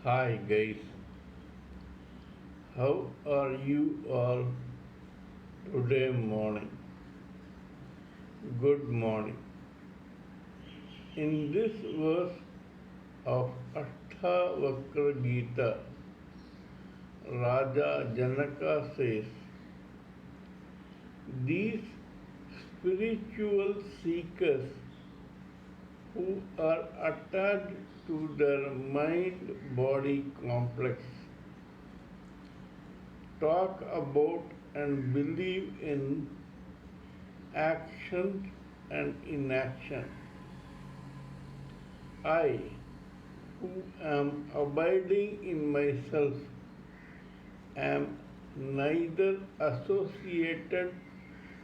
Hi guys, how are you all today morning? Good morning. In this verse of Ashtavakra Gita, Raja Janaka says, these spiritual seekers who are attached to their mind-body complex talk about and believe in action and inaction. I, who am abiding in myself, am neither associated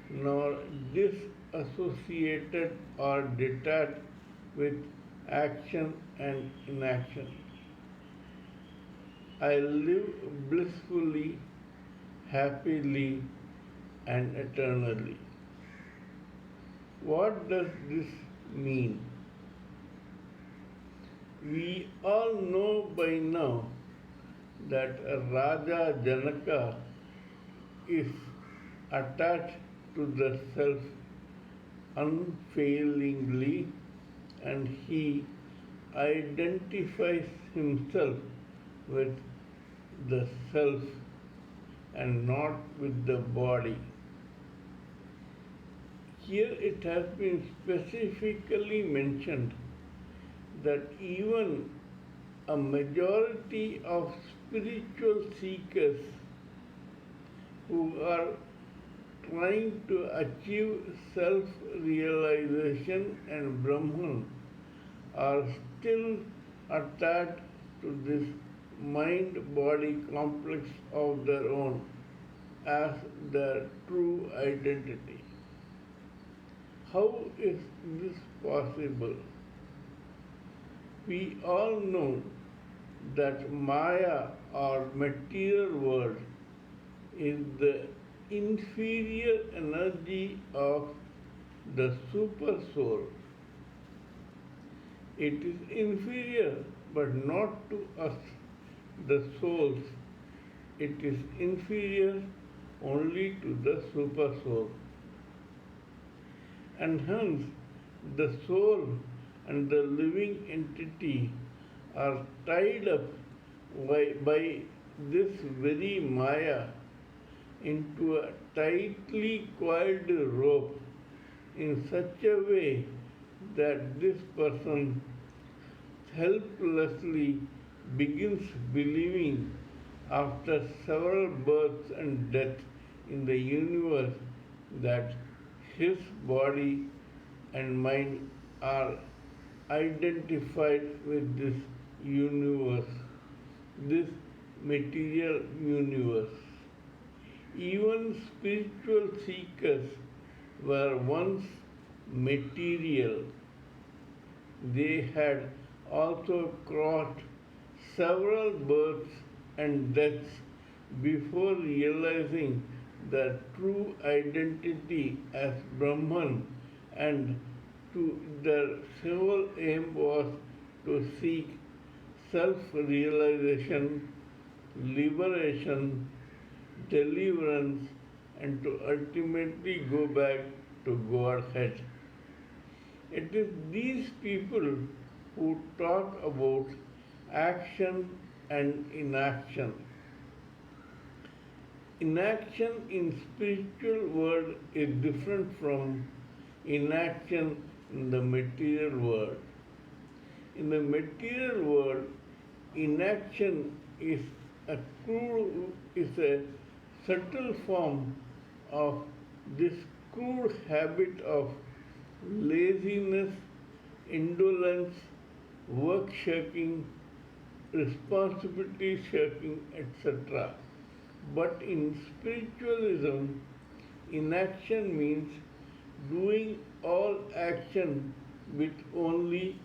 nor disassociated or detached with action and inaction. I live blissfully, happily, and eternally. What does this mean? We all know by now that Raja Janaka is attached to the self unfailingly, and he identifies himself with the self and not with the body. Here it has been specifically mentioned that even a majority of spiritual seekers who are trying to achieve self-realization and Brahman are still attached to this mind-body complex of their own as their true identity. How is this possible? We all know that Maya or material world is the inferior energy of the super soul. It is inferior but not to us, the souls. It is inferior only to the super soul. And hence the soul and the living entity are tied up by this very Maya into a tightly coiled rope in such a way that this person helplessly begins believing after several births and deaths in the universe that his body and mind are identified with this universe, this material universe. Even spiritual seekers were once material. They had also crossed several births and deaths before realizing their true identity as Brahman, and their sole aim was to seek self-realization, liberation, deliverance, and to ultimately go back to Godhead. It is these people who talk about action and inaction. Inaction in spiritual world is different from inaction in the material world. In the material world, inaction is a subtle form of this crude habit of laziness, indolence, work shirking, responsibility shirking, etc. But in spiritualism, inaction means doing all action with only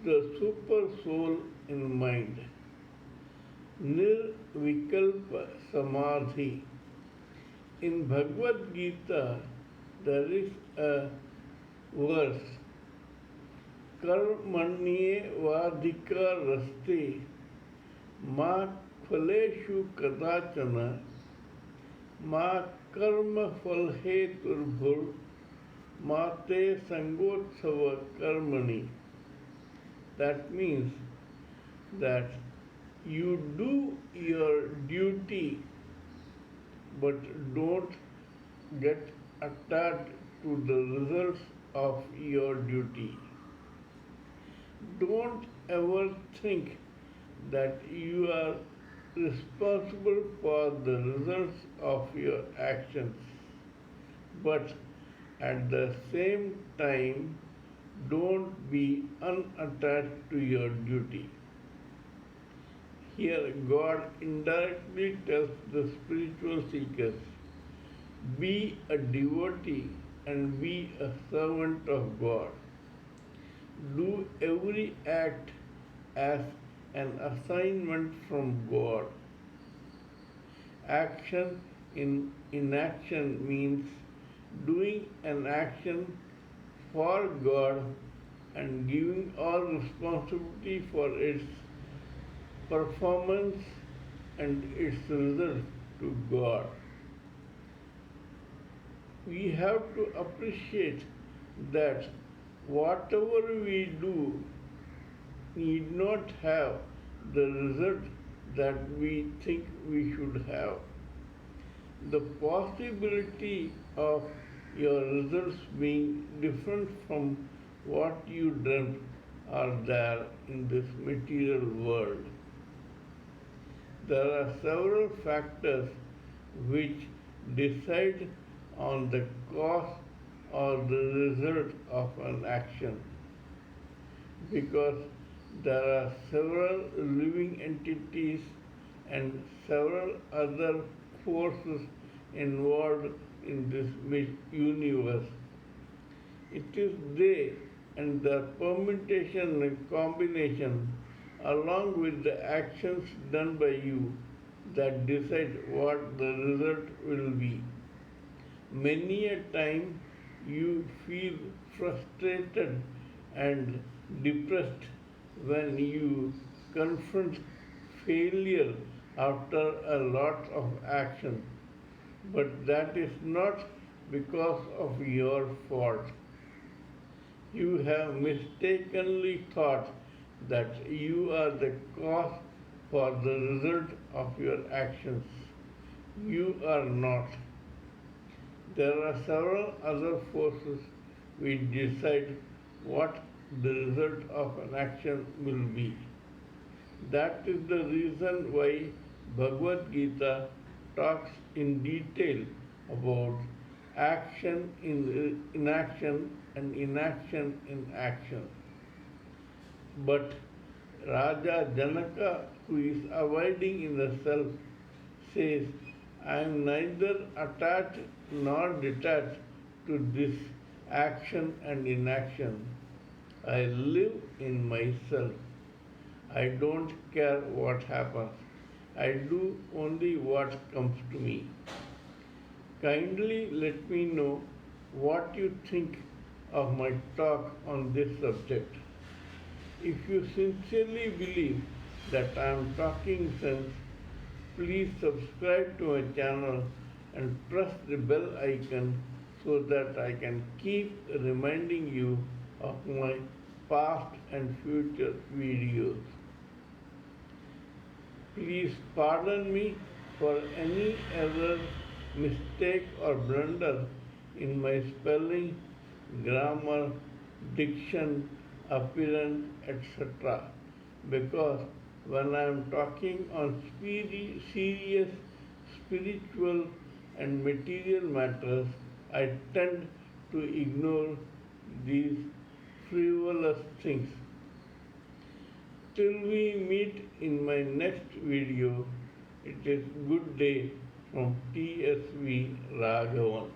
the super soul in mind. Nirvikalpa Samadhi. In Bhagavad Gita, there is a verse, Karmanye Vadika Raste मा फलेषु कदाचन मा कर्म फलहेतुर्भुर् मा ते संगोत्सव कर्मणि. That means that you do your duty but don't get attached to the results of your duty. Don't ever think that you are responsible for the results of your actions, but at the same time, don't be unattached to your duty. Here, God indirectly tells the spiritual seekers, be a devotee and be a servant of God. Do every act as an assignment from God. Action in inaction means doing an action for God and giving all responsibility for its performance and its result to God. We have to appreciate that whatever we do need not have the result that we think we should have. The possibility of your results being different from what you dreamt are there in this material world. There are several factors which decide on the cause or the result of an action, because there are several living entities and several other forces involved in this universe. It is they and their permutation and combination along with the actions done by you that decide what the result will be. Many a time you feel frustrated and depressed when you confront failure after a lot of action, but that is not because of your fault. You have mistakenly thought that you are the cause for the result of your actions. You are not. There are several other forces which decide what the result of an action will be. That is the reason why Bhagavad Gita talks in detail about action in inaction and inaction in action. But Raja Janaka, who is abiding in the self, says, I am neither attached nor detached to this action and inaction. I live in myself. I don't care what happens. I do only what comes to me. Kindly let me know what you think of my talk on this subject. If you sincerely believe that I am talking sense, please subscribe to my channel and press the bell icon so that I can keep reminding you of my past and future videos. Please pardon me for any error, mistake or blunder in my spelling, grammar, diction, appearance, etc. because when I am talking on serious spiritual and material matters, I tend to ignore these frivolous things. Till we meet in my next video, it is good day from TSV Raghavan.